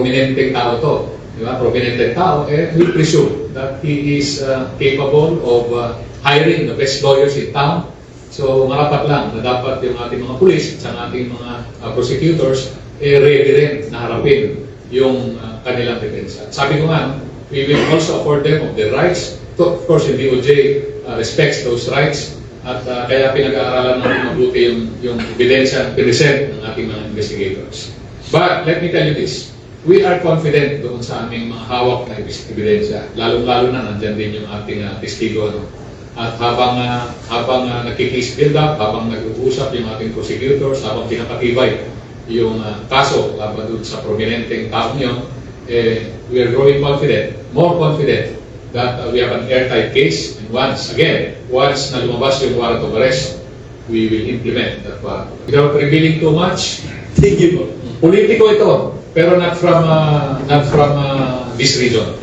prominenteng tao to, di ba? Prominenteng tao, we presume that he is capable of hiring the best lawyers in town. So marapat lang na dapat yung ating mga pulis at ating mga prosecutors ready rin na harapin yung kanilang depensa. Sabi ko nga, we will also afford them of their rights. So, of course, yung DOJ respects those rights at kaya pinag-aaralan natin mabuti yung ebidensya present ng ating mga investigators. But let me tell you this, we are confident doon sa aming mga hawak na ebidensya, lalong-lalo na nandyan din yung ating testigo. No? At habang nagkikis build up, habang nag-uusap yung ating prosecutors, habang pinapatibay yung kaso laban doon sa prominenteng taong yun, we are growing confident, more confident that we have an airtight case. And once na lumabas yung warrant of arrest, we will implement that warrant. Without revealing too much, Thank you po. politiko ito, pero not from this region.